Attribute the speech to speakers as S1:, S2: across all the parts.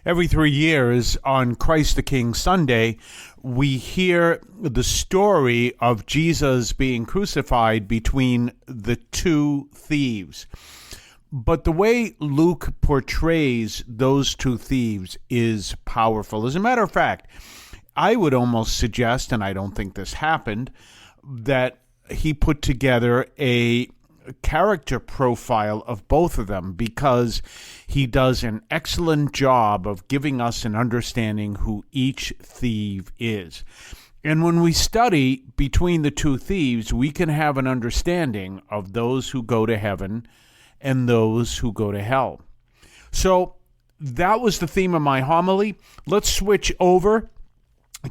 S1: Every 3 years on Christ the King Sunday, we hear the story of Jesus being crucified between the two thieves. But the way Luke portrays those two thieves is powerful. As a matter of fact, I would almost suggest, and I don't think this happened, that he put together a character profile of both of them, because he does an excellent job of giving us an understanding who each thief is. And when we study between the two thieves, we can have an understanding of those who go to heaven and those who go to hell. So that was the theme of my homily. Let's switch over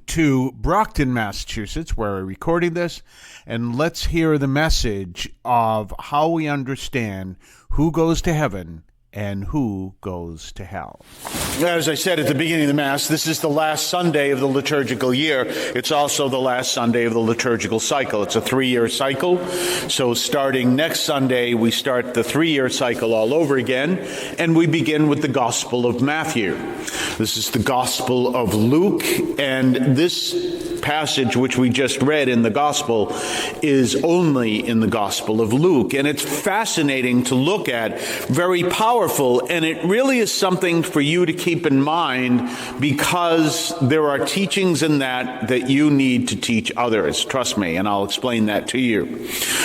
S1: to Brockton, Massachusetts, where we're recording this, and let's hear the message of how we understand who goes to heaven and who goes to hell.
S2: As I said at the beginning of the Mass, this is the last Sunday of the liturgical year. It's also the last Sunday of the liturgical cycle. It's a 3-year cycle. So starting next Sunday, we start the 3-year cycle all over again, and we begin with the Gospel of Matthew. This is the Gospel of Luke, and this passage which we just read in the Gospel is only in the Gospel of Luke. And it's fascinating to look at, very powerful, and it really is something for you to keep in mind, because there are teachings in that you need to teach others. Trust me, and I'll explain that to you.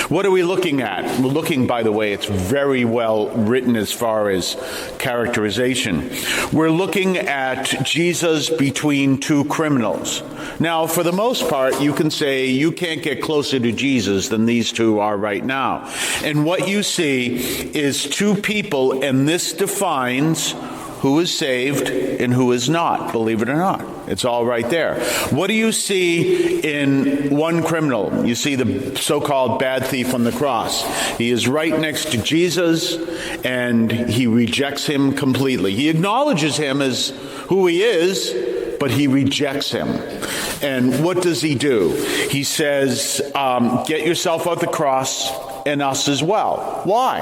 S2: What are we looking at? We're looking, by the way, it's very well written as far as characterization. We're looking at Jesus between two criminals. Now, for the most part, you can say you can't get closer to Jesus than these two are right now. And what you see is two people, and this defines who is saved and who is not, believe it or not. It's all right there. What do you see in one criminal? You see the so-called bad thief on the cross. He is right next to Jesus, and he rejects him completely. He acknowledges him as who he is, but he rejects him. And what does he do? He says, get yourself off the cross, and us as well. Why?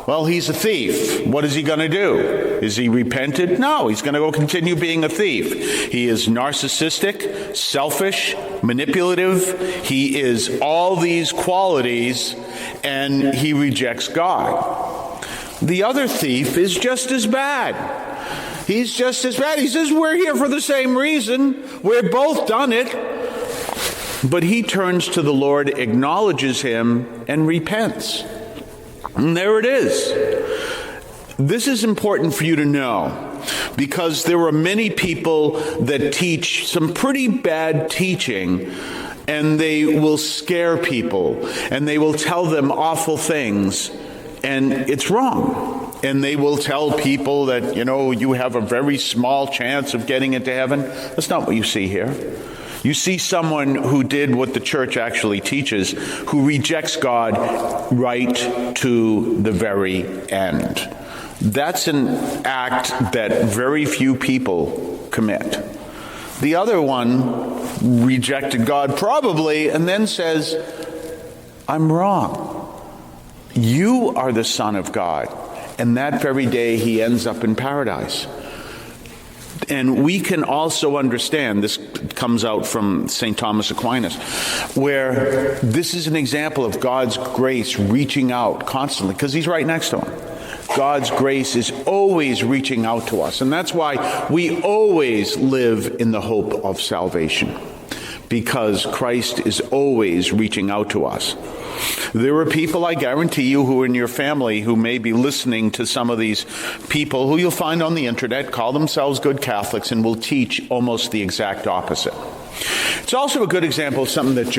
S2: Well, he's a thief. What is he going to do? Is he repented? No, he's going to go continue being a thief. He is narcissistic, selfish, manipulative. He is all these qualities, and he rejects God. The other thief is just as bad. He's just as bad. He says, we're here for the same reason. We've both done it. But he turns to the Lord, acknowledges him, and repents. And there it is. This is important for you to know, because there are many people that teach some pretty bad teaching, and they will scare people, and they will tell them awful things, and it's wrong. And they will tell people that, you have a very small chance of getting into heaven. That's not what you see here. You see someone who did what the church actually teaches, who rejects God right to the very end. That's an act that very few people commit. The other one rejected God probably, and then says, I'm wrong. You are the Son of God. And that very day he ends up in paradise. And we can also understand, this comes out from St. Thomas Aquinas, where this is an example of God's grace reaching out constantly, because he's right next to him. God's grace is always reaching out to us. And that's why we always live in the hope of salvation, because Christ is always reaching out to us. There are people, I guarantee you, who are in your family who may be listening to some of these people who you'll find on the internet, call themselves good Catholics, and will teach almost the exact opposite. It's also a good example of something that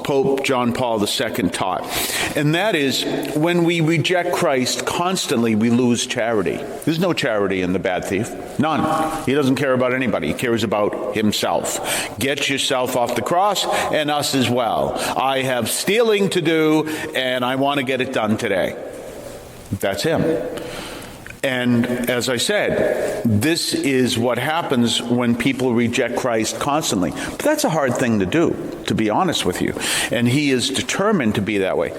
S2: Pope John Paul II taught. And that is, when we reject Christ constantly, we lose charity. There's no charity in the bad thief. None. He doesn't care about anybody. He cares about himself. Get yourself off the cross, and us as well. I have stealing to do, and I want to get it done today. That's him. And as I said, this is what happens when people reject Christ constantly. But that's a hard thing to do, to be honest with you. And he is determined to be that way.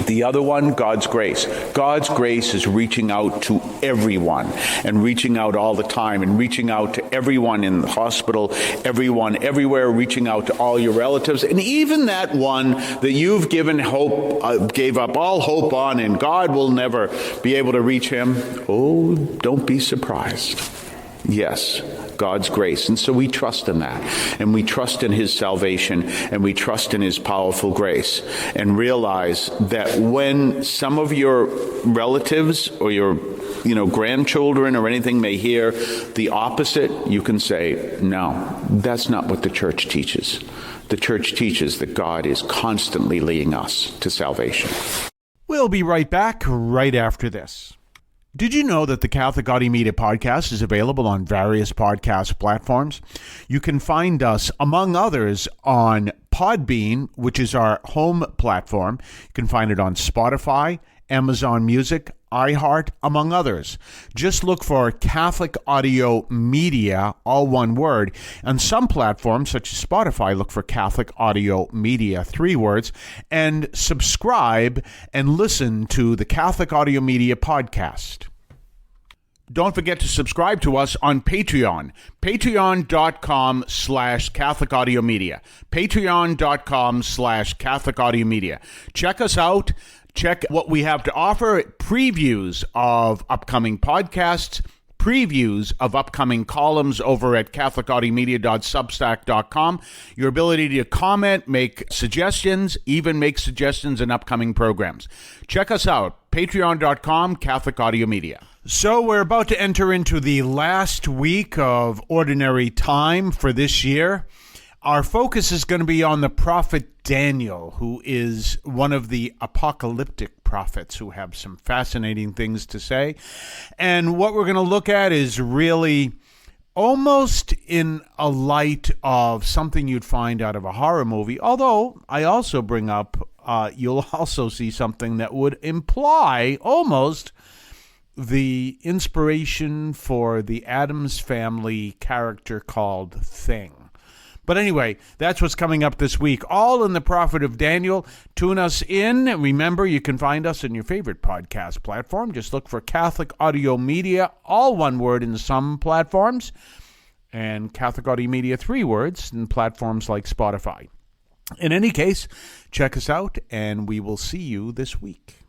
S2: The other one, God's grace. God's grace is reaching out to everyone and reaching out all the time and reaching out to everyone in the hospital, everyone everywhere, reaching out to all your relatives, and even that one that you've given hope, gave up all hope on, and God will never be able to reach him. Oh, don't be surprised. Yes, God's grace. And so we trust in that. And we trust in his salvation. And we trust in his powerful grace. And realize that when some of your relatives or your grandchildren or anything may hear the opposite, you can say, no, that's not what the church teaches. The church teaches that God is constantly leading us to salvation.
S1: We'll be right back right after this. Did you know that the Catholic Audio Media podcast is available on various podcast platforms? You can find us, among others, on Podbean, which is our home platform. You can find it on Spotify, Amazon Music, iHeart, among others. Just look for Catholic Audio Media, all one word. On some platforms, such as Spotify, look for Catholic Audio Media, 3 words, and subscribe and listen to the Catholic Audio Media podcast. Don't forget to subscribe to us on Patreon, patreon.com/Catholic Audio Media, patreon.com/Catholic Audio Media. Check us out. Check what we have to offer, previews of upcoming podcasts, previews of upcoming columns over at catholicaudiomedia.substack.com, your ability to comment, make suggestions, even make suggestions in upcoming programs. Check us out, patreon.com, Catholic Audio Media. So we're about to enter into the last week of Ordinary Time for this year. Our focus is going to be on the prophet Daniel, who is one of the apocalyptic prophets who have some fascinating things to say. And what we're going to look at is really almost in a light of something you'd find out of a horror movie, although I also bring up, you'll also see something that would imply almost the inspiration for the Addams Family character called Thing. But anyway, that's what's coming up this week, all in the Prophet of Daniel. Tune us in. Remember, you can find us in your favorite podcast platform. Just look for Catholic Audio Media, all one word in some platforms, and Catholic Audio Media, 3 words, in platforms like Spotify. In any case, check us out, and we will see you this week.